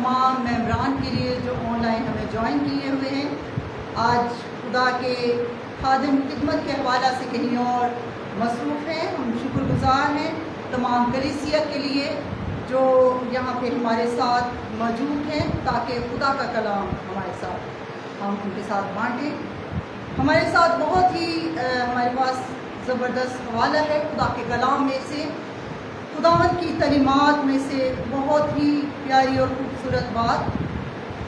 تمام ممبران کے لیے جو آن لائن ہمیں جوائن کیے ہوئے ہیں. آج خدا کے خادم خدمت کے حوالہ سے کہیں اور مصروف ہیں. ہم شکر گزار ہیں تمام کلیسیا کے لیے جو یہاں پہ ہمارے ساتھ موجود ہیں تاکہ خدا کا کلام ہمارے ساتھ ہم ان کے ساتھ بانٹیں. ہمارے ساتھ بہت ہی ہمارے پاس زبردست حوالہ ہے خدا کے کلام میں سے, خداوند کی تعلیمات میں سے بہت ہی پیاری اور خوبصورت بات.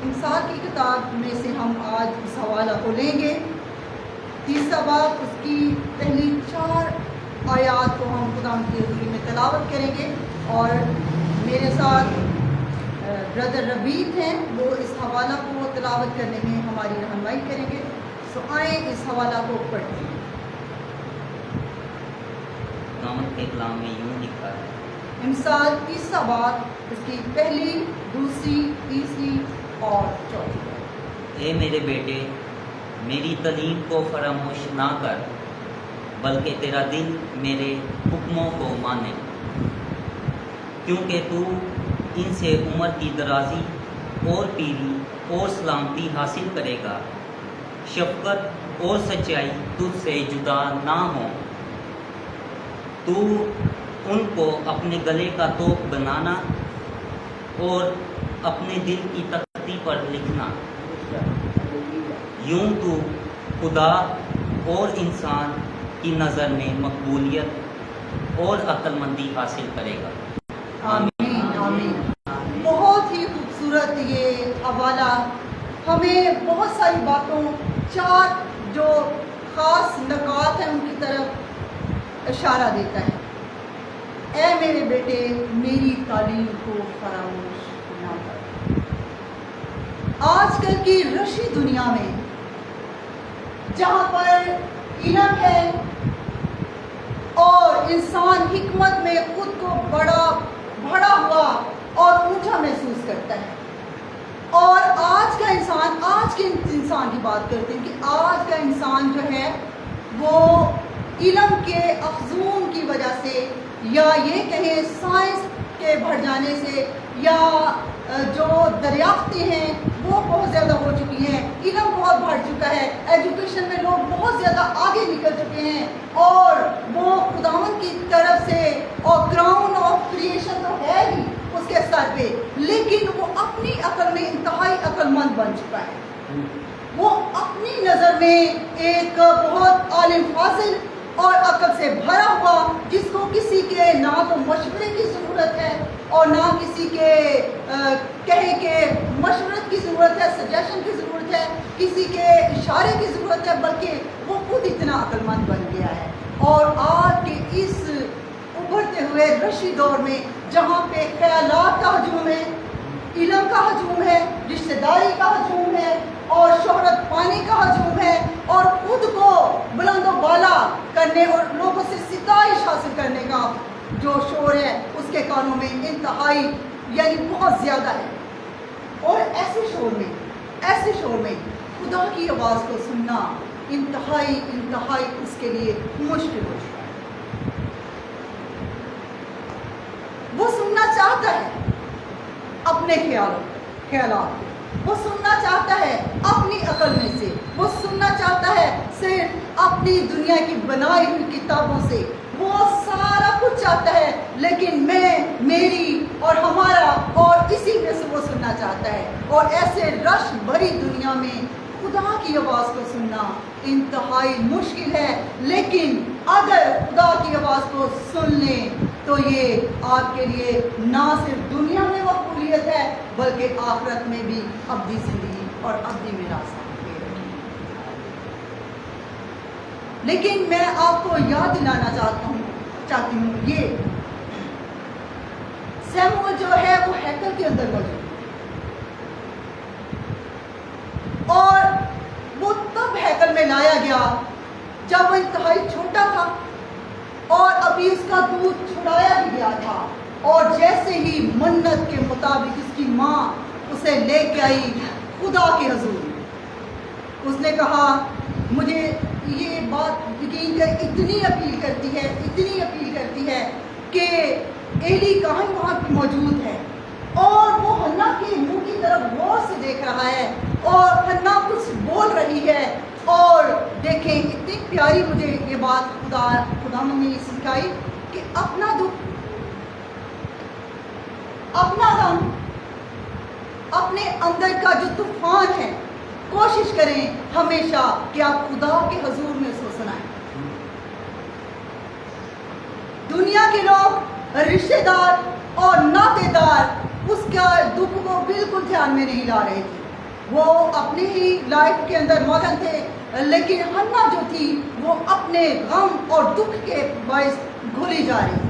امثال کی کتاب میں سے ہم آج اس حوالہ کو لیں گے. 30 باب اس کی پہلی 4 آیات کو ہم خداوند کی حضوری میں تلاوت کریں گے اور میرے ساتھ بردر ربیع ہیں, وہ اس حوالہ کو تلاوت کرنے میں ہماری رہنمائی کریں گے. سو آئیں اس حوالہ کو پڑھتے ہیں. خداوند کے کلام میں یوں لکھا ہے, امثال 30 باب اس کی پہلی, دوسری, تیسری اور چوتھی. اے میرے بیٹے, میری تعلیم کو فراموش نہ کر, بلکہ تیرا دل میرے حکموں کو مانے, کیونکہ تو ان سے عمر کی درازی اور پیری اور سلامتی حاصل کرے گا. شفقت اور سچائی تجھ سے جدا نہ ہوں. تو ان کو اپنے گلے کا توق بنانا اور اپنے دل کی تختی پر لکھنا. یوں تو خدا اور انسان کی نظر میں مقبولیت اور عقل مندی حاصل کرے گا. آمین آمین. بہت ہی خوبصورت یہ حوالہ ہمیں بہت ساری باتوں, 4 جو خاص نکات ہیں ان کی طرف اشارہ دیتا ہے. اے میرے بیٹے, میری تعلیم کو فراموش نہ کر. آج کل کی رشی دنیا میں جہاں پر علم ہے اور انسان حکمت میں خود کو بڑا ہوا اور اونچا محسوس کرتا ہے, اور آج کے انسان کی بات کرتے ہیں کہ آج کا انسان جو ہے وہ علم کے افزون کی وجہ سے, یا یہ کہیں سائنس کے بڑھ جانے سے, یا جو دریافتیں ہیں وہ بہت زیادہ ہو چکی ہیں, علم بہت بڑھ چکا ہے, ایجوکیشن میں لوگ بہت زیادہ آگے نکل چکے ہیں, اور وہ خداوند کی طرف سے اور کراؤن آف کریشن تو ہے ہی اس کے سر پہ, لیکن وہ اپنی عقل میں انتہائی عقل مند بن چکا ہے. وہ اپنی نظر میں ایک بہت عالم فاضل اور عقل سے بھرا ہوا, جس کو کسی کے نہ تو مشورے کی ضرورت ہے اور نہ کسی کے کہے کہ مشورت کی ضرورت ہے, سجیشن کی ضرورت ہے, کسی کے اشارے کی ضرورت ہے, بلکہ وہ خود اتنا عقل مند بن گیا ہے. اور آج کے اس ابھرتے ہوئے رشی دور میں جہاں پہ خیالات کا ہجوم ہے, علم کا ہجوم ہے, رشتہ داری کا ہجوم ہے, اور شہرت پانے کا ہجوم ہے, اور خود کو بلند و بالا کرنے اور لوگوں سے ستائش حاصل کرنے کا جو شور ہے اس کے کانوں میں انتہائی یعنی بہت زیادہ ہے. اور ایسے شور میں خدا کی آواز کو سننا انتہائی اس کے لیے مشکل ہو چکا ہے. وہ سننا چاہتا ہے اپنے خیالات, وہ سننا چاہتا ہے اپنی عقل میں سے, وہ سننا چاہتا ہے صرف اپنی دنیا کی بنائی ہوئی کتابوں سے, وہ سارا کچھ چاہتا ہے, لیکن میں, میری اور ہمارا اور اسی میں سے وہ سننا چاہتا ہے. اور ایسے رش بھری دنیا میں خدا کی آواز کو سننا انتہائی مشکل ہے, لیکن اگر خدا کی آواز کو سن لیں تو یہ آپ کے لیے نہ صرف دنیا میں مقبولیت ہے بلکہ آخرت میں بھی ابدی زندگی اور ابدی میراث دے رہی ہے. لیکن میں آپ کو یاد دلانا چاہتی ہوں یہ سیموئل جو ہے وہ ہیکل کے اندر موجود ہے, اور وہ تب ہیکل میں لایا گیا جب وہ انتہائی چھوٹا تھا اور ابھی اس کا دودھ چھڑایا بھی گیا تھا. اور جیسے ہی منت کے مطابق اس کی ماں اسے لے کے آئی خدا کے حضور, اس نے کہا مجھے یہ بات یقین کر اتنی اپیل کرتی ہے کہ ایلی کہاں وہاں پہ موجود ہے, اور وہ ہنا کے منہ کی طرف غور سے دیکھ رہا ہے اور ہنا کچھ بول رہی ہے. اور دیکھیں اتنی پیاری مجھے یہ بات خدا نے سکھائی کہ اپنا دکھ، اپنا غم، اپنے اندر کا جو طوفان ہے، کوشش کریں ہمیشہ کہ آپ خدا کے حضور میں اس کو سنائیں. دنیا کے لوگ، رشتے دار اور ناطے دار اس کا دکھ کو بالکل دھیان میں نہیں لا رہے تھے. وہ اپنی ہی لائف کے اندر مگن تھے، لیکن ہنا جو تھی وہ اپنے غم اور دکھ کے باعث گھلی جا رہی تھی.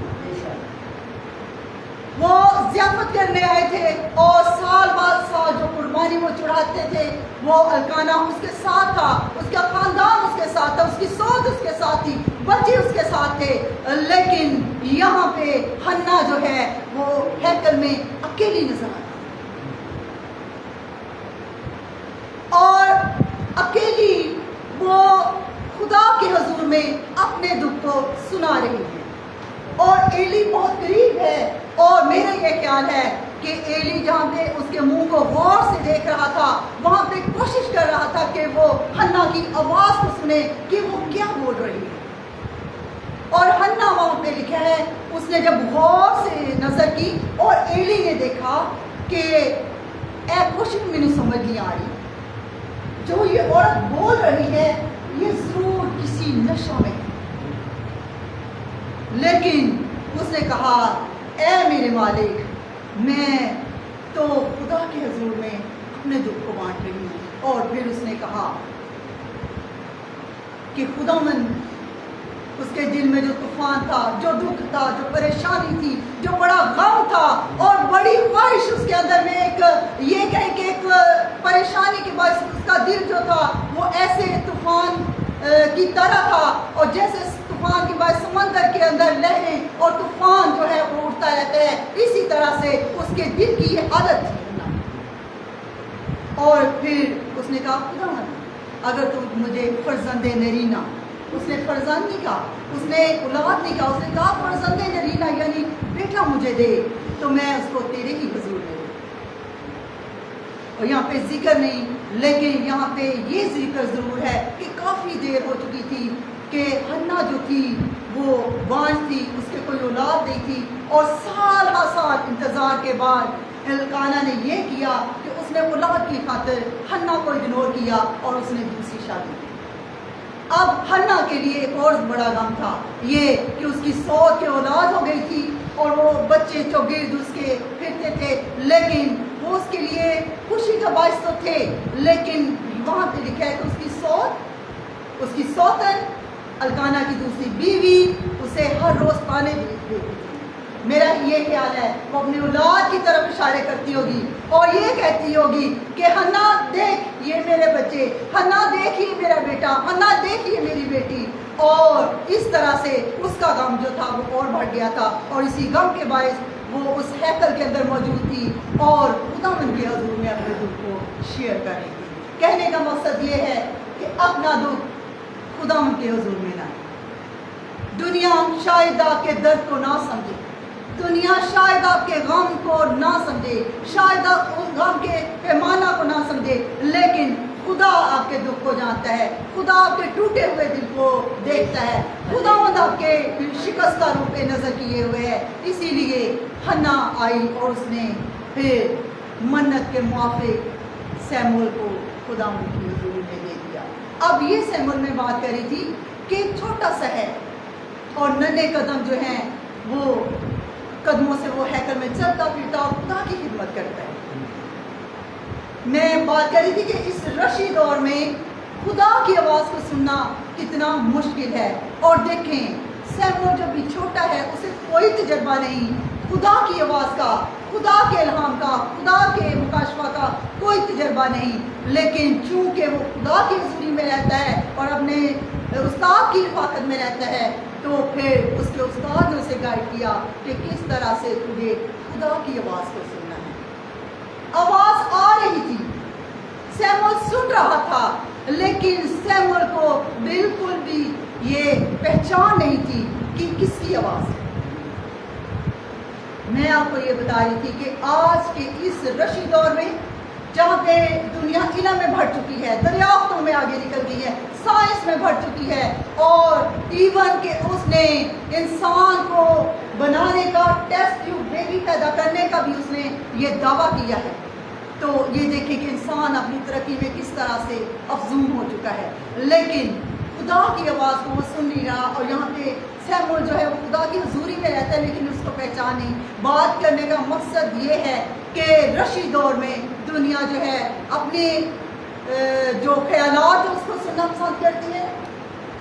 وہ ضیافت کرنے آئے تھے اور سال بعد سال جو قربانی وہ چڑھاتے تھے وہ الکانہ اس کے ساتھ تھا، اس کا خاندان اس کے ساتھ تھا، اس کی سوچ اس کے ساتھ تھی، بچے اس کے ساتھ تھے. لیکن یہاں پہ ہنا جو ہے وہ ہیکل میں اکیلی نظر آتی اور اکیلی وہ خدا کے حضور میں اپنے دکھ کو سنا رہی ہے. اور ایلی بہت قریب ہے اور میرا یہ خیال ہے کہ ایلی جہاں پہ اس کے منہ کو غور سے دیکھ رہا تھا وہاں پہ کوشش کر رہا تھا کہ وہ ہنا کی آواز کو سنے کہ وہ کیا بول رہی ہے. اور ہنا وہاں پہ لکھا ہے اس نے جب غور سے نظر کی اور ایلی نے دیکھا کہ اے کوشش میں نہیں سمجھ نہیں آ رہی، جو یہ عورت بول رہی ہے یہ ضرور کسی نشہ میں ہے. لیکن اس نے کہا اے میرے مالک، میں تو خدا کے حضور میں اپنے دکھ کو بانٹ رہی ہوں. اور پھر اس نے کہا کہ خداوند اس کے دل میں جو طوفان تھا، جو دکھ تھا، جو پریشانی تھی، جو بڑا غم تھا اور بڑی خواہش اس کے اندر میں ایک یہ کہے کہ ایک پریشانی کے باعث اس کا دل جو تھا وہ ایسے طوفان کی طرح تھا اور جیسے طوفان کے باعث سمندر کے اندر لہریں اور طوفان جو ہے وہ اٹھتا رہتا ہے، اسی طرح سے اس کے دل کی یہ عادت تھی. اور پھر اس نے کہا خداوند اگر تو مجھے فرزند نرینا، اس نے فرزند نہیں کہا، اس نے اولاد نہیں کہا، اس نے کہا فرزند نرینا یعنی بیٹا مجھے دے تو میں اس کو تیرے ہی حضور میں دوں. اور یہاں پہ ذکر نہیں، لیکن یہاں پہ یہ ذکر ضرور ہے کہ کافی دیر ہو چکی تھی کہ ہنا جو تھی وہ بانجھ تھی، اس کے کوئی اولاد نہیں تھی. اور سال ہا سال انتظار کے بعد الکانہ نے یہ کیا کہ اس نے اولاد کی خاطر ہنا کو اگنور کیا اور اس نے دوسری شادی کی. اب ہنا کے لیے ایک اور بڑا غم تھا یہ کہ اس کی 100 کی اولاد ہو گئی تھی اور وہ بچے چوگرد اس کے پھرتے تھے، لیکن وہ اس کے لیے خوشی کا باعث تو تھے، لیکن وہاں پہ لکھا ہے کہ اس کی سوتن الکانہ کی دوسری بیوی اسے ہر روز پانے دیتی تھی. میرا یہ خیال ہے وہ اپنی اولاد کی طرف اشارے کرتی ہوگی اور یہ کہتی ہوگی کہ ہنا دیکھ یہ میرے بچے، ہنا دیکھ یہ میرا بیٹا، ہنا دیکھ یہ میری بیٹی. اور اس طرح سے اس کا غم جو تھا وہ اور بڑھ گیا تھا اور اسی غم کے باعث وہ اس ہیکل کے اندر موجود تھی اور خداوند کے حضور میں اپنے دکھ کو شیئر کر رہی تھی. کہنے کا مقصد یہ ہے کہ اپنا دکھ خداوند کے حضور میں لائیں. دنیا شاید آپ کے درد کو نہ سمجھے، دنیا شاید آپ کے غم کو نہ سمجھے، شاید آپ اس غم کے پیمانہ کو نہ سمجھے، لیکن خدا آپ کے دکھ کو جانتا ہے، خدا آپ کے ٹوٹے ہوئے دل کو دیکھتا ہے، خداوند آپ کے شکستہ روح پہ نظر کیے ہوئے ہے. اسی لیے ہنا آئی اور اس نے پھر منت کے موافق سیمول کو خداوند کی حضور میں دے دیا. اب یہ سیمول میں بات کری تھی کہ چھوٹا سا ہے اور ننھے قدم جو ہیں وہ قدموں سے وہ ہیکل میں چلتا پھرتا اور خدا کی خدمت کرتا ہے. میں بات کر رہی تھی کہ اس رشی دور میں خدا کی آواز کو سننا کتنا مشکل ہے. اور دیکھیں سیمول جب بھی چھوٹا ہے اسے کوئی تجربہ نہیں خدا کی آواز کا، خدا کے الہام کا، خدا کے مکاشفہ کا کوئی تجربہ نہیں، لیکن چونکہ وہ خدا کی حضوری میں رہتا ہے اور اپنے استاد کی رفاقت میں رہتا ہے تو پھر اس کے استاد نے اسے گائیڈ کیا کہ کس طرح سے تجھے خدا کی آواز کو سننا ہے. آواز آ رہی تھی، سیمول سن رہا تھا، لیکن سیمول کو بالکل بھی یہ پہچان نہیں تھی کہ کس کی آواز ہے. میں آپ کو یہ بتا رہی تھی کہ آج کے اس رشی دور میں جہاں پہ دنیا علم میں بڑھ چکی ہے، دریافتوں میں آگے نکل گئی ہے، سائنس میں بڑھ چکی ہے، اور ایون کہ اس نے انسان کو بنانے کا، ٹیسٹ ٹیوب بیبی پیدا کرنے کا بھی اس نے یہ دعویٰ کیا ہے، تو یہ دیکھیں کہ انسان اپنی ترقی میں کس طرح سے افزون ہو چکا ہے، لیکن خدا کی آواز کو وہ سن نہیں رہا. اور یہاں پہ سیمول جو ہے وہ خدا کی حضوری میں رہتا ہے لیکن اس کو پہچان نہیں. بات کرنے کا مقصد یہ ہے کہ رشی دور میں دنیا جو ہے اپنے جو خیالات اس کو سننا پسند کرتی ہے،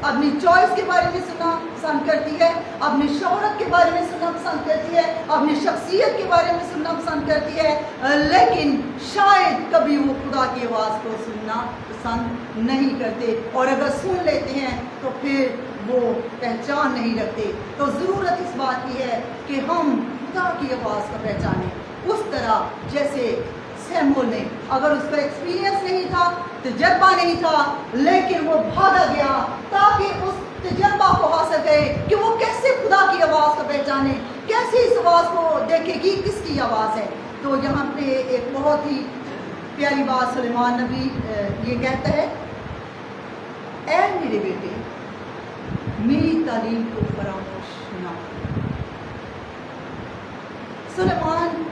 اپنی چوائس کے بارے میں سننا پسند کرتی ہے، اپنی شہرت کے بارے میں سننا پسند کرتی ہے، اپنی شخصیت کے بارے میں سننا پسند کرتی ہے، لیکن شاید کبھی وہ خدا کی آواز کو سننا پسند نہیں کرتے، اور اگر سن لیتے ہیں تو پھر وہ پہچان نہیں رکھتے. تو ضرورت اس بات کی ہے کہ ہم خدا کی آواز کو پہچانیں اس طرح جیسے سیمول نے. اگر اس کا ایکسپیرینس نہیں تھا، تجربہ نہیں تھا، لیکن وہ بھاگا گیا تاکہ اس تجربہ کو حاصل کرے کہ وہ کیسے خدا کی آواز کو پہچانے، کیسے اس آواز کو دیکھے گی کس کی آواز ہے. تو یہاں پہ ایک بہت ہی پیاری بات سلیمان نبی یہ کہتا ہے، اے میرے بیٹے میری تعلیم کو فراموش نہ کر. سلیمان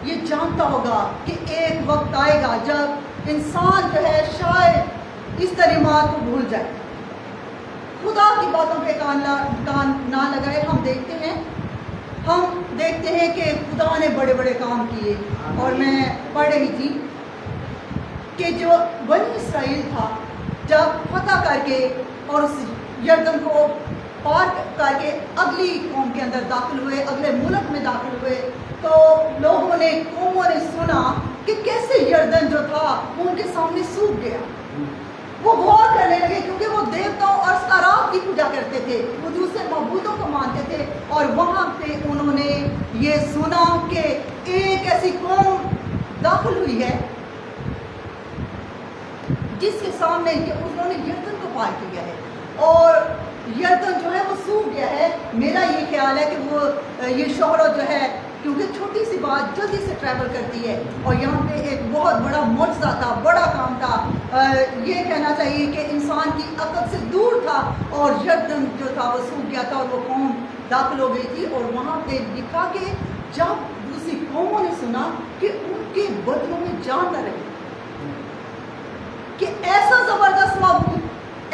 یہ جانتا ہوگا کہ ایک وقت آئے گا جب انسان جو ہے شاید اس تعلیمات کو بھول جائے، خدا کی باتوں پہ کان نہ لگائے. ہم دیکھتے ہیں کہ خدا نے بڑے بڑے کام کیے، اور میں پڑھ رہی تھی کہ جو بنی اسرائیل تھا جب فتح کر کے اور اس یردن کو پار کر کے اگلی قوم کے اندر داخل ہوئے، اگلے ملک میں داخل ہوئے، تو لوگوں نے، قوموں نے سنا کہ کیسے یردن جو تھا وہ ان کے سامنے سوکھ گیا. وہ غور کرنے لگے کیونکہ وہ دیوتاؤں اور ستارات کی پوجا کرتے تھے، وہ دوسرے معبودوں کو مانتے تھے، اور وہاں پہ انہوں نے یہ سنا کہ ایک ایسی قوم داخل ہوئی ہے جس کے سامنے انہوں نے یردن کو پار کیا ہے، اور یردن جو ہے وہ سوکھ گیا ہے. میرا یہ خیال ہے کہ وہ یہ شہرت جو ہے کیونکہ چھوٹی سی بات جلدی سے ٹریول کرتی ہے، اور یہاں پہ ایک بہت بڑا معجزہ تھا، بڑا کام تھا. یہ کہنا چاہیے کہ انسان کی عقل سے دور تھا، اور یردن جو تھا وہ سوکھ گیا تھا، اور وہ قوم داخل ہو گئی تھی. اور وہاں پہ لکھا کہ جب دوسری قوموں نے سنا کہ ان کے بدنوں میں جان نہ رہی، کہ ایسا زبردست معبود،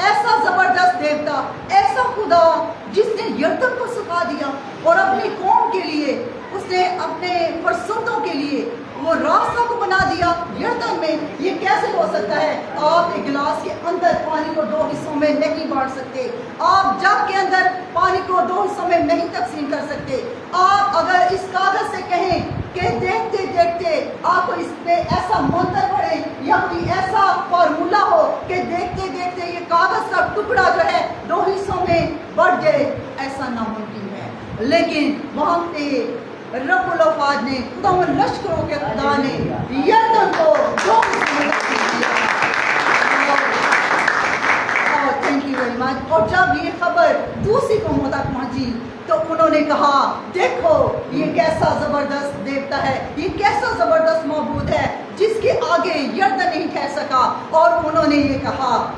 ایسا زبردست دیوتا، ایسا خدا جس نے یردن کو سکھا دیا اور اپنی قوم کے لیے، اس نے اپنے فرزندوں کے لیے وہ راستہ کو بنا دیا یردن میں، یہ کیسے ہو سکتا ہے؟ آپ ایک گلاس کے اندر پانی کو 2 حصوں میں نہیں بانٹ سکتے، آپ جگ کے اندر پانی کو 2 حصوں میں نہیں تقسیم کر سکتے. آپ اگر اس کاغذ سے کہیں کہ دیکھتے دیکھتے آپ کو اس پہ ایسا منتر پڑے یا کوئی ایسا فارمولا ہو کہ دیکھتے دیکھتے یہ کاغذ کا ٹکڑا جو ہے 2 حصوں میں بڑھ جائے، ایسا ناممکن ہے. لیکن وہاں پہ رب الافواج نے، خدا لشکروں کے خدا نے یردن کو 2 حصوں میں تقسیم کیا. Thank you very much. اور جب یہ خبر دوسری قوموں تک پہنچی تو انہوں نے کہا دیکھو یہ کیسا زبردست دیوتا ہے، یہ کیسا زبردست معبود ہے جس کے آگے یردن نہیں ٹھہر سکا. اور انہوں نے یہ کہا،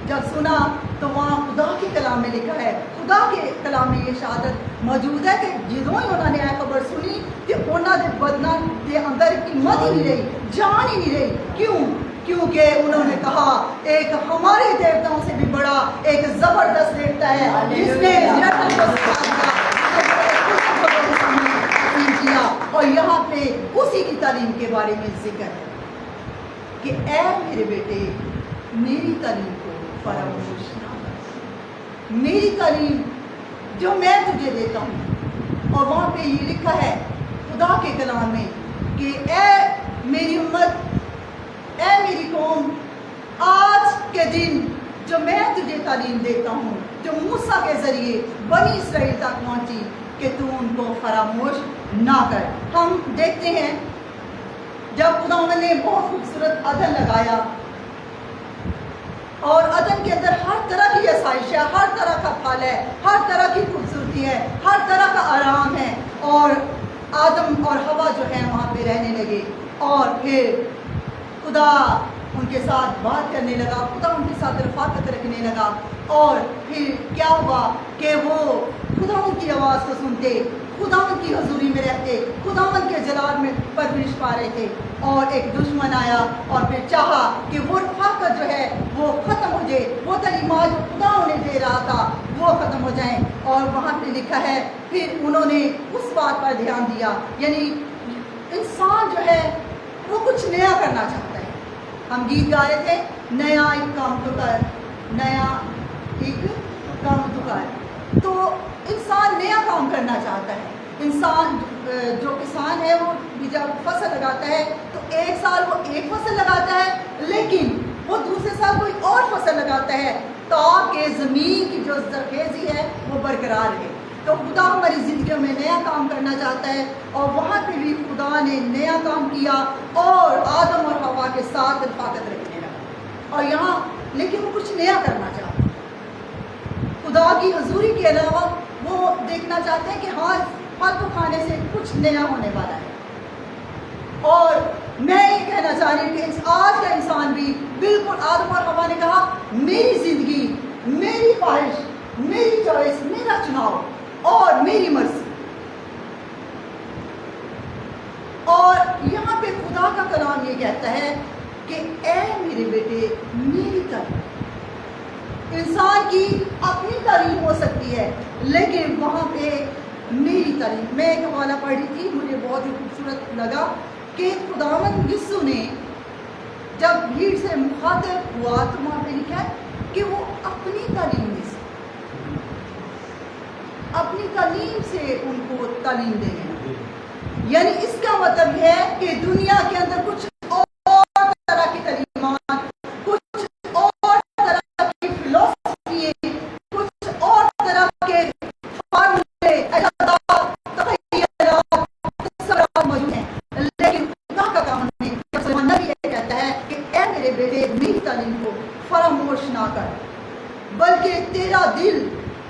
جب سنا تو وہاں خدا کے کلام میں لکھا ہے، خدا کے کلام میں یہ شہادت موجود ہے کہ جدوں ہی انہوں نے یہ خبر سنی کہ انہوں نے بدناں دے اندر قیمت ہی نہیں رہی، جان ہی نہیں رہی. کیونکہ انہوں نے کہا ایک ہمارے دیوتاؤں سے بھی بڑا ایک زبردست دیوتا ہے جس نے یردن کو سکھا دیا. اور یہاں پہ اسی کی تعلیم کے بارے میں ذکر ہے کہ اے میرے بیٹے میری تعلیم کو فراموش نہ کر. میری تعلیم جو میں تجھے دیتا ہوں، اور وہاں پہ یہ لکھا ہے خدا کے کلام میں کہ اے میری امت، اے میری قوم، آج کے دن جو میں تجھے تعلیم دیتا ہوں، جو موسیٰ کے ذریعے بنی اسرائیل تک پہنچی، کہ تو ان کو فراموش نہ کر. ہم دیکھتے ہیں جب خدا نے بہت خوبصورت عدن لگایا، اور عدن کے اندر ہر طرح کی آسائش ہے، ہر طرح کا پھل ہے، ہر طرح کی خوبصورتی ہے، ہر طرح کا آرام ہے. میں رہنے لگے اور پھر خدا ان کے ساتھ بات کرنے لگا، خدا ان کے ساتھ رفاقت رکھنے لگا، اور پھر کیا ہوا کہ وہ خدا ان کی آواز کو سنتے، خدا ان کی حضوری میں رہتے، خدا ان کے جلال میں پرورش پا رہے تھے۔ اور ایک دشمن آیا اور پھر چاہا کہ وہ رفاقت جو ہے وہ ختم ہو جائے، وہ تعلیمات جو خدا انہیں دے رہا تھا وہ ختم ہو جائیں، اور وہاں پہ لکھا ہے پھر انہوں نے اس بات پر دھیان دیا، یعنی انسان جو ہے وہ کچھ نیا کرنا چاہتا ہے۔ ہم گیت گا رہے تھے، نیا ایک کام تو کر، نیا ایک کام تو کر، تو انسان نیا کام کرنا چاہتا ہے۔ انسان جو کسان ہے وہ جب فصل لگاتا ہے تو ایک سال وہ ایک فصل لگاتا ہے، لیکن وہ دوسرے سال کوئی اور فصل لگاتا ہے تاکہ زمین کی جو زرخیزی ہے وہ برقرار رہے۔ تو خدا ہماری زندگیوں میں نیا کام کرنا چاہتا ہے، اور وہاں پہ بھی خدا نے نیا کام کیا اور آدم اور حوا کے ساتھ رفاقت رکھنے لگا، اور یہاں لیکن وہ کچھ نیا کرنا چاہتا ہے۔ خدا کی حضوری کے علاوہ وہ دیکھنا چاہتے ہیں کہ ہاں پھل کو کھانے سے کچھ نیا ہونے والا ہے۔ اور میں یہ کہنا چاہ رہی ہوں کہ آج کا انسان بھی بالکل آدم اور حوا نے کہا میری زندگی، میری خواہش، میری چوائس، میرا چناؤ اور میری مرضی۔ اور یہاں پہ خدا کا کلام یہ کہتا ہے کہ اے میرے بیٹے میری تعلیم، انسان کی اپنی تعلیم ہو سکتی ہے لیکن وہاں پہ میری تعلیم۔ میں ایک حوالہ پڑھ رہی تھی، مجھے بہت ہی خوبصورت لگا کہ خداوند یسوع نے جب بھیڑ سے مخاطب ہوا تو وہاں پہ لکھا ہے کہ وہ اپنی تعلیم میں سے، اپنی تعلیم سے ان کو تعلیم دینے لگے۔ یعنی اس کا مطلب ہے کہ دنیا کے اندر کچھ اور طرح کی تعلیمات، کچھ اور طرح کی فلسفی، کچھ اور طرح کے فارمولے، اجازات، تخیلات، تصورات موجود ہیں، لیکن خدا کا کام نہیں۔ نبی یہ کہتا ہے کہ اے میرے بیٹے میری تعلیم کو فراموش نہ کر، بلکہ تیرا دل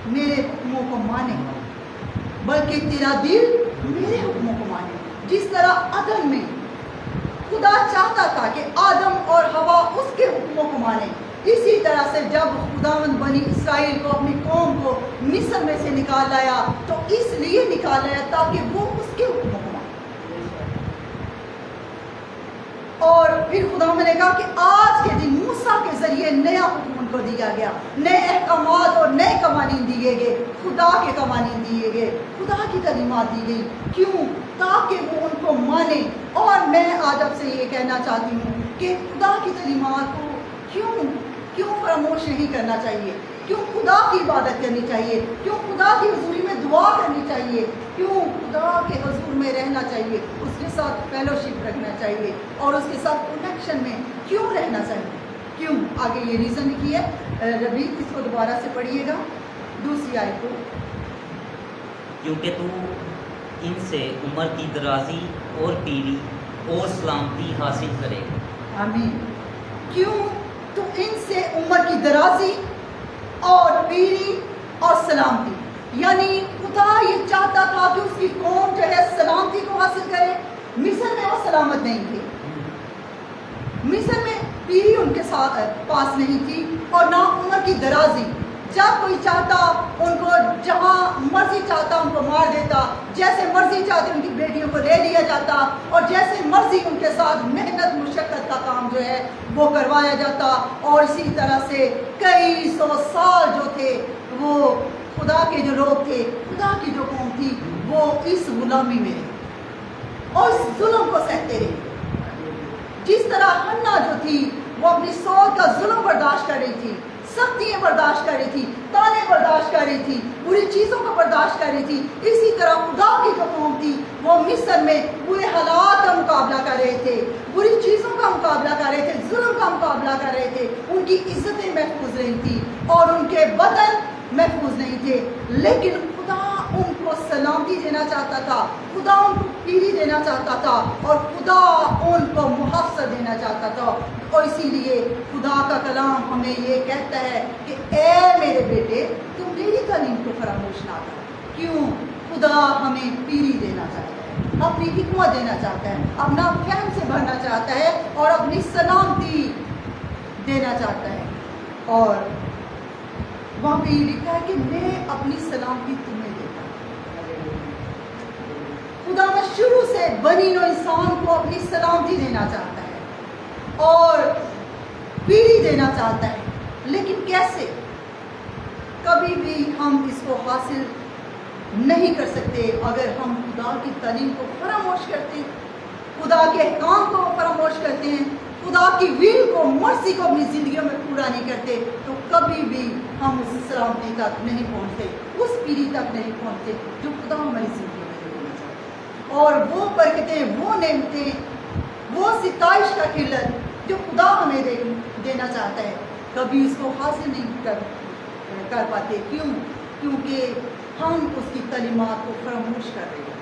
میرے حکموں کو مانے، بلکہ تیرا دل میرے حکموں کو مانے۔ جس طرح عدن میں خدا چاہتا تھا کہ آدم اور حوا اس کے حکموں کو مانے، اسی طرح سے جب خداوند بنی اسرائیل کو، اپنی قوم کو مصر میں سے نکال لایا تو اس لیے نکال لایا تاکہ وہ اس کے حکموں کو مانے۔ اور پھر خداوند نے کہا کہ آج کے دن موسیٰ کے ذریعے نیا حکم ان کو دیا گیا، نئے احکامات اور نئے قوانین دیے گئے، خدا کے قوانین دیے گئے، خدا کی تعلیمات دی گئی۔ کیوں؟ تاکہ وہ ان کو مانے۔ اور میں آج آپ سے یہ کہنا چاہتی ہوں کہ خدا کی تعلیمات کو کیوں فراموش نہیں کرنا چاہیے؟ کیوں خدا کی عبادت کرنی چاہیے؟ کیوں خدا کی حضوری میں دعا کرنی چاہیے؟ کیوں خدا کے حضور میں رہنا چاہیے؟ اس کے ساتھ فیلوشپ رکھنا چاہیے اور اس کے ساتھ کنیکشن میں کیوں رہنا چاہیے؟ کیوں؟ آگے یہ ریزن لکھی ہے، ربی اس کو دوبارہ سے پڑھیے گا، دوسری آیت کو۔ کیونکہ تو ان سے عمر کی درازی اور پیری اور سلامتی حاصل کرے گا۔ آمین۔ کیوں تو ان سے عمر کی درازی اور پیری اور سلامتی، یعنی خدا یہ چاہتا تھا کہ اس کی قوم جو ہے سلامتی کو حاصل کرے۔ مصر میں وہ سلامت نہیں تھے، مصر میں پیری ان کے ساتھ پاس نہیں تھی اور نہ عمر کی درازی۔ جب کوئی چاہتا ان کو جہاں مرضی چاہتا ان کو مار دیتا، جیسے مرضی چاہتے ان کی بیٹیوں کو لے لیا جاتا، اور جیسے مرضی ان کے ساتھ محنت مشقت کا کام جو ہے وہ کروایا جاتا، اور اسی طرح سے کئی سو سال جو تھے وہ خدا کے جو لوگ تھے، خدا کی جو قوم تھی وہ اس غلامی میں رہے اور اس ظلم کو سہتے رہے۔ جس طرح حنا جو تھی وہ اپنی سوچ کا ظلم برداشت کر رہی تھی، سختیاں برداشت کر رہی تھی، تانے برداشت کر رہی تھی، بری چیزوں کو برداشت کر رہی تھی، اسی طرح خدا کی جو قوم تھی وہ مصر میں برے حالات کا مقابلہ کر رہے تھے، بری چیزوں کا مقابلہ کر رہے تھے، ظلم کا مقابلہ کر رہے تھے۔ ان کی عزتیں محفوظ نہیں تھی اور ان کے بدن محفوظ نہیں تھے، لیکن خدا ان کو سلامتی دینا چاہتا تھا، خدا ان کو پیری دینا چاہتا تھا، اور خدا ان کو محافظت دینا چاہتا تھا۔ اور اسی لیے خدا کا کلام ہمیں یہ کہتا ہے کہ اے میرے بیٹے تم میری تعلیم کو فراموش نہ کر۔ کیوں؟ خدا ہمیں پیری دینا چاہتا ہے، اپنی حکمت دینا چاہتا ہے، اپنا فہم سے بھرنا چاہتا ہے اور اپنی سلامتی دینا چاہتا ہے. اور وہاں پہ یہ لکھا ہے کہ میں اپنی سلامتی تمہیں دیتا ہوں. خدا میں شروع سے بنی نوع انسان کو اپنی سلامتی دینا چاہتا ہے اور پیڑھی دینا چاہتا ہے. لیکن کیسے؟ کبھی بھی ہم اس کو حاصل نہیں کر سکتے اگر ہم خدا کی تعلیم کو فراموش کرتے ہیں، خدا کے احکام کو فراموش کرتے ہیں، خدا کی ول کو، مرضی کو اپنی زندگیوں میں پورا نہیں کرتے، تو کبھی بھی ہم اس سلامتی تک نہیں پہنچتے، اس پیڑھی تک نہیں پہنچتے جو خدا ہماری زندگی میں دینا چاہتا ہے. اور وہ برکتیں، وہ نعمتیں، وہ ستائش کا خلت جو خدا ہمیں دینا چاہتا ہے، کبھی اس کو حاصل نہیں کر پاتے. کیونکہ ہم اس کی تعلیمات کو فراموش کر رہے ہیں.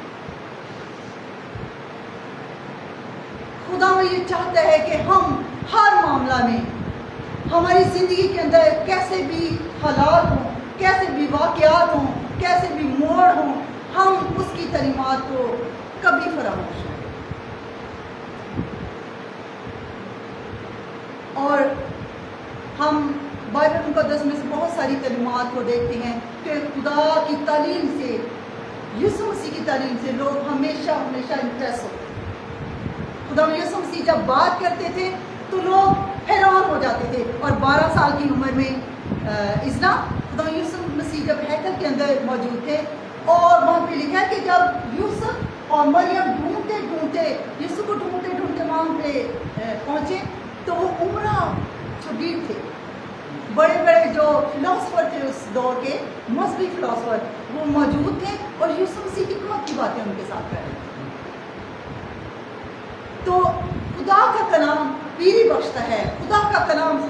خدا میں یہ چاہتا ہے کہ ہم ہر معاملہ میں، ہماری زندگی کے اندر کیسے بھی حالات ہوں، کیسے بھی واقعات ہوں، کیسے بھی موڑ ہوں، ہم اس کی تعلیمات کو کبھی فراموش کریں. اور ہم بائبل مقدس میں سے بہت ساری تعلیمات کو دیکھتے ہیں کہ خدا کی تعلیم سے، یسوع مسیح کی تعلیم سے لوگ ہمیشہ امپریس ہوتے ہیں. خدا یسوع مسیح جب بات کرتے تھے تو لوگ حیران ہو جاتے تھے. اور 12 سال کی عمر میں خدا یسوع مسیح جب ہیکل کے اندر موجود تھے، اور وہاں پہ لکھا ہے کہ جب یوسف اور مریم ڈھونڈتے یسوع کو ڈھونڈتے وہاں پہ پہنچے تو وہ عمرہ شبیر تھے. بڑے بڑے جو فلاسفر تھے اس دور کے، مذہبی فلاسفر، وہ موجود تھے اور یسوع مسیح کی حکمت کی باتیں ان کے ساتھ کر رہے تھے. تو خدا کا کلام پیری بخشتا ہے، خدا کا کلام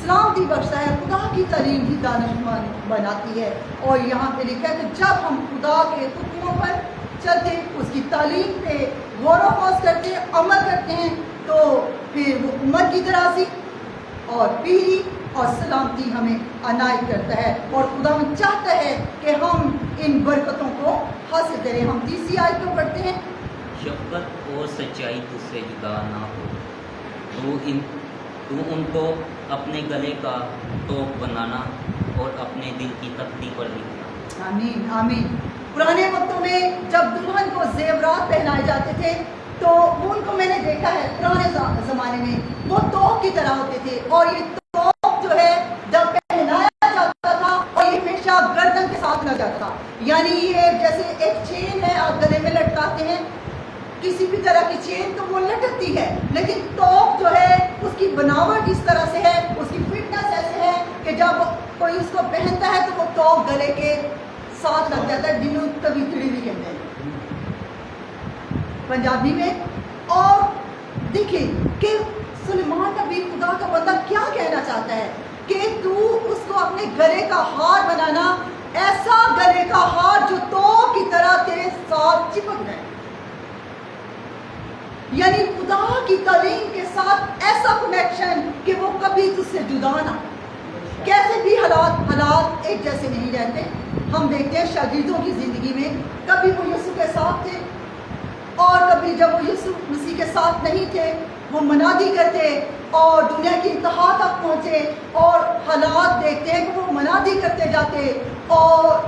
سلامتی بخشتا ہے، خدا کی تعلیم ہی دانشمند بناتی ہے. اور یہاں پہ لکھا ہے کہ جب ہم خدا کے حکموں پر چلتے، اس کی تعلیم پہ غور و خوض کرتے، عمل کرتے ہیں، تو پھر وہ عمر کی درازی اور پیری اور سلامتی ہمیں عنایت کرتا ہے. اور خدا ہم چاہتا ہے کہ ہم ان برکتوں کو حاصل کریں. ہم تیسری آیت کو پڑھتے ہیں. شفقت اور سچائی تجھ سے جدا نہ ہو، تو ان کو اپنے گلے کا توق بنانا اور اپنے دل کی تختی پر لکھنا. آمین آمین. پرانے وقتوں میں جب دلہن کو زیورات پہنائے جاتے تھے تو ان کو میں نے دیکھا ہے پرانے زمانے میں وہ توق کی طرح ہوتے تھے. اور یہ توق جو ہے جب پہنایا جاتا تھا اور یہ ہمیشہ گردن کے ساتھ لگ جاتا تھا. یعنی یہ جیسے ایک چین ہے آپ گلے میں لٹکاتے ہیں، کسی بھی طرح کی چین تو وہ لٹکتی ہے، لیکن توق جو ہے اس کی بناوٹ اس طرح سے ہے، اس کی فٹنس ایسے ہے کہ جب کوئی اس کو پہنتا ہے تو وہ توق گلے کے ساتھ لگ جاتا ہے، جنہوں تویتڑی بھی کہتے ہیں پنجابی میں. اور دیکھیں کہ سلیمان نبی خدا کا بندہ کیا کہنا چاہتا ہے کہ تو اس کو اپنے گلے کا ہار بنانا، ایسا گلے کا ہار جو توق کی طرح تیرے ساتھ چپک جائے. یعنی خدا کی تعلیم کے ساتھ ایسا کنیکشن کہ وہ کبھی تجھ سے جدا نہ. کیسے بھی حالات ایک جیسے نہیں رہتے. ہم دیکھتے ہیں شاگردوں کی زندگی میں کبھی وہ یسوع کے ساتھ تھے اور کبھی جب وہ یسوع مسیح کے ساتھ نہیں تھے وہ منادی کرتے اور دنیا کی انتہا تک پہنچے، اور حالات دیکھتے ہیں کہ وہ منادی کرتے جاتے اور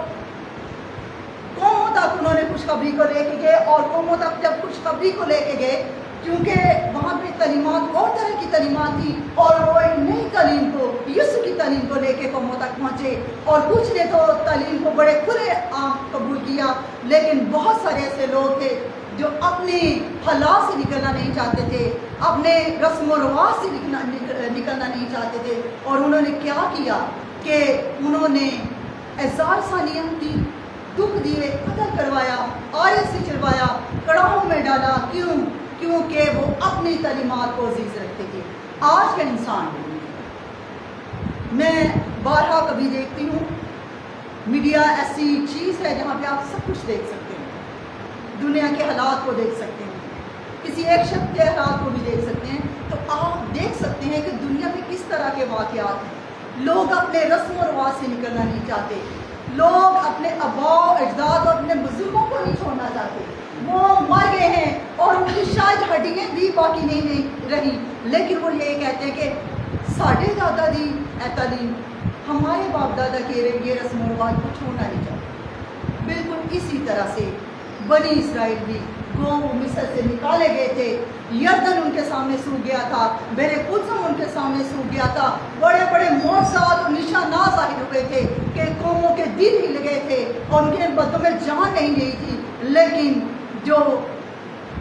قوموں تک انہوں نے خوشخبری کو لے کے گئے. اور قوموں تک جب خوشخبری کو لے کے گئے، کیونکہ وہاں پہ تعلیمات اور طرح کی تعلیمات تھی، اور وہ ایک نئی تعلیم کو، یسوع کی تعلیم کو لے کے قوموں تک پہنچے. اور کچھ نے تو تعلیم کو بڑے کھلے عام قبول کیا، لیکن بہت سارے ایسے لوگ تھے جو اپنے حالات سے نکلنا نہیں چاہتے تھے، اپنے رسم و رواج سے نکلنا نہیں چاہتے تھے. اور انہوں نے کیا کیا کہ انہوں نے اعزار ثانیہ کی، دکھ دیے، قتل کروایا، آرے سے چلوایا، کڑاہوں میں ڈالا. کیونکہ وہ اپنی تعلیمات کو عزیز رکھتے تھے. آج کا انسان، میں بارہا کبھی دیکھتی ہوں، میڈیا ایسی چیز ہے جہاں پہ آپ سب کچھ دیکھ سکتے ہیں، دنیا کے حالات کو دیکھ سکتے ہیں، کسی ایک شخص کے حالات کو بھی دیکھ سکتے ہیں. تو آپ دیکھ سکتے ہیں کہ دنیا میں کس طرح کے واقعات ہیں. لوگ اپنے رسم و رواج سے نکلنا نہیں چاہتے، لوگ اپنے آباء و اجداد اور اپنے بزرگوں کو نہیں چھوڑنا چاہتے، وہ مر گئے ہیں اور ان کی شاید ہڈیاں بھی باقی نہیں رہی، لیکن وہ یہ کہتے ہیں کہ ساڈے دادا دی اے تعلیم، ہمارے باپ دادا کے یہ رسم و رواج کو چھوڑنا نہیں چاہتے۔ بالکل اسی طرح سے بنی اسرائیل بھی وہ مصر سے نکالے گئے تھے، یردن ان کے سامنے سوکھ گیا تھا، بحر قلزم ان کے سامنے سوکھ گیا تھا، بڑے بڑے معجزات اور نشانات ظاہر ہوئے تھے کہ قوموں کے دل ہل گئے تھے اور ان کے بدوں میں جان نہیں رہی تھی، لیکن جو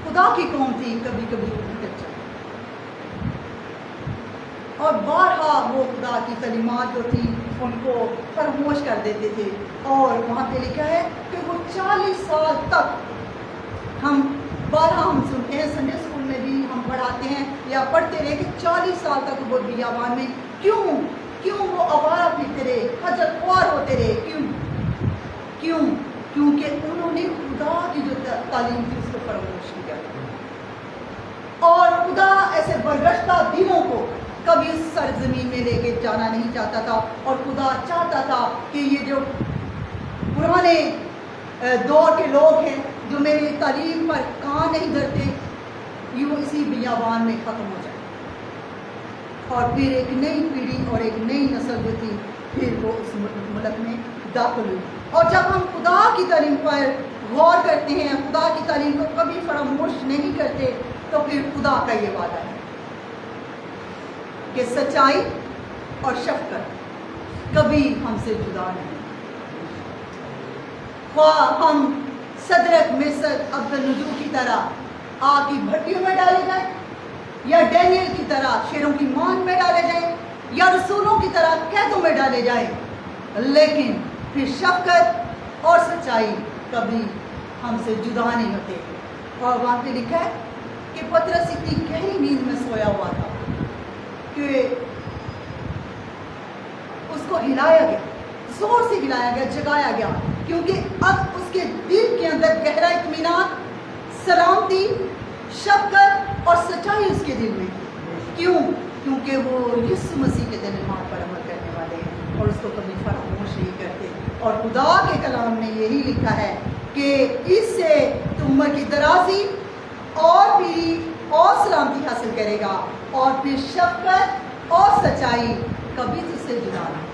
خدا کی قوم تھی کبھی کبھی اتر چلی اور بارہا وہ خدا کی کلمات جو تھی ان کو فراموش کر دیتے تھے۔ اور وہاں پہ لکھا ہے کہ وہ 40 سال تک ہم سنتے ہیں، سنڈے اسکول میں بھی ہم پڑھاتے ہیں یا پڑھتے رہے کہ 40 سال تک وہ بیابان میں کیوں وہ آوارہ پھرتے رہے، حجر خوار ہوتے رہے، کیونکہ انہوں نے خدا کی جو تعلیم تھی اس کو فراموش کیا اور خدا ایسے برگشتہ دلوں کو کبھی اس سرزمین میں لے کے جانا نہیں چاہتا تھا، اور خدا چاہتا تھا کہ یہ جو پرانے دور کے لوگ ہیں جو میری تعلیم پر کان نہیں دھرتے، یوں اسی بیابان میں ختم ہو جائے، اور پھر ایک نئی پیڑھی اور ایک نئی نسل جو تھی پھر وہ اس ملک میں داخل ہوئی۔ اور جب ہم خدا کی تعلیم پر غور کرتے ہیں، خدا کی تعلیم کو کبھی فراموش نہیں کرتے، تو پھر خدا کا یہ وعدہ ہے کہ سچائی اور شفقت کبھی ہم سے جدا نہیں، خواہ ہم صدرک مسد عبدالنجو کی طرح آگ کی بھٹیوں میں ڈالے جائیں، یا ڈینیل کی طرح شیروں کی مان میں ڈالے جائیں، یا رسولوں کی طرح قیدوں میں ڈالے جائیں، لیکن پھر شفقت اور سچائی کبھی ہم سے جدا نہیں ہوتے۔ اور وہاں پہ لکھا ہے کہ پطرس اتنی گہری نیند میں سویا ہوا تھا کہ اس کو ہلایا گیا، زور سے ہلایا گیا، جگایا گیا، کیونکہ اب اس کے دل کے اندر گہرا اطمینان، سلامتی، شفقت اور سچائی اس کے دل میں تھی۔ کیونکہ وہ یسوع مسیح کے تعلیمات پر عمل کرنے والے ہیں اور اس کو کبھی فراموش نہیں کرتے۔ اور خدا کے کلام میں یہی لکھا ہے کہ اس سے تو عمر کی درازی اور پیری اور سلامتی حاصل کرے گا، اور پھر شفقت اور سچائی کبھی تجھ سے جدا نہیں۔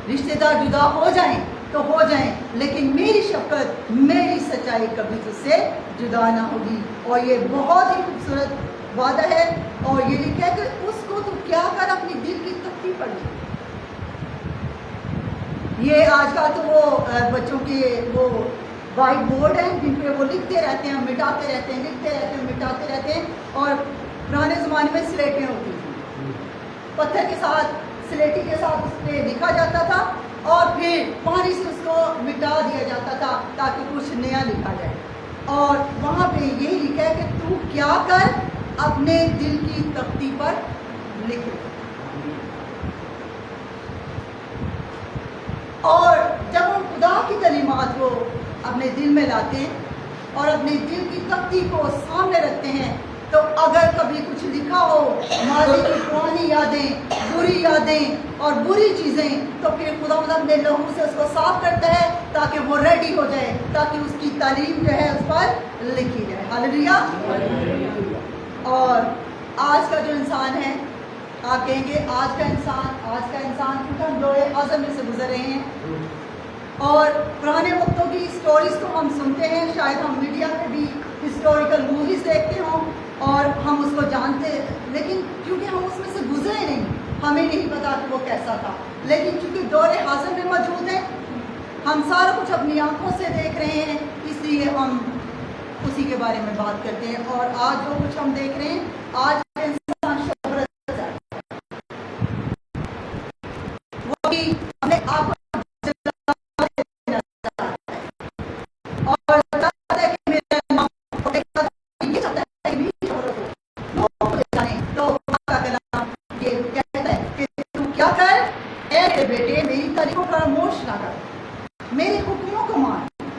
رشتے دار جدا ہو جائیں تو ہو جائیں، لیکن میری شفقت، میری سچائی کبھی تجھ سے جدا نہ ہوگی۔ اور یہ بہت ہی خوبصورت وعدہ ہے، اور یہ لکھا ہے کہ اس کو تو کیا کر اپنی دل کی تختی پر لکھ۔ یہ آج کل تو وہ بچوں کے وہ وائٹ بورڈ ہیں جن پہ وہ لکھتے رہتے ہیں، مٹاتے رہتے ہیں، لکھتے رہتے ہیں، مٹاتے رہتے ہیں، اور پرانے زمانے میں سلیٹیں ہوتی تھیں، پتھر کے ساتھ، سلیٹی کے ساتھ اس پہ لکھا جاتا تھا اور پھر پانی سے اس کو مٹا دیا جاتا تھا تاکہ کچھ نیا لکھا جائے۔ اور وہاں پہ یہی لکھا ہے کہ تو کیا کر اپنے دل کی تختی پر لکھ۔ اور جب ہم خدا کی تعلیمات کو اپنے دل میں لاتے ہیں اور اپنے دل کی تختی کو سامنے رکھتے ہیں، تو اگر کبھی کچھ لکھا ہو، ماضی کی پرانی یادیں، بری یادیں اور بری چیزیں، تو پھر خدا اپنے لہو سے اس کو صاف کرتا ہے تاکہ وہ ریڈی ہو جائے، تاکہ اس کی تعلیم جو ہے اس پر لکھی جائے۔ ہاللیلویا۔ اور آج کا جو انسان ہے، آپ کہیں گے آج کا انسان کیونکہ ہم دورے اعظم میں سے گزر رہے ہیں، اور پرانے وقتوں کی سٹوریز تو ہم سنتے ہیں، شاید ہم میڈیا پہ بھی ہسٹوریکل موویز دیکھتے ہوں اور ہم اس کو جانتے ہیں، لیکن کیونکہ ہم اس میں سے گزرے نہیں، ہمیں نہیں پتا کہ وہ کیسا تھا۔ لیکن چونکہ دور حاضر میں موجود ہیں، ہم سارا کچھ اپنی آنکھوں سے دیکھ رہے ہیں، اس لیے ہم اسی کے بارے میں بات کرتے ہیں۔ اور آج جو کچھ ہم دیکھ رہے ہیں، آج کا انسان شہرت چاہتا ہے، وہ بھی اپنے آپ کو بیٹے میری تعلیموں کا فراموش نہ کر، میرے حکموں کو مان،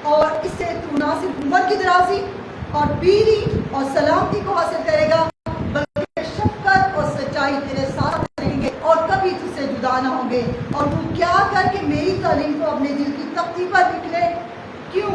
اور اس سے تو نہ صرف عمر کی درازی اور پیری اور سلامتی کو حاصل کرے گا، بلکہ شفقت اور سچائی تیرے ساتھ رہیں گے اور کبھی تجھ سے جدا نہ ہوں گے۔ اور تو کیا کر کے میری تعلیم کو اپنے دل کی تختی پر لکھ لے۔ کیوں؟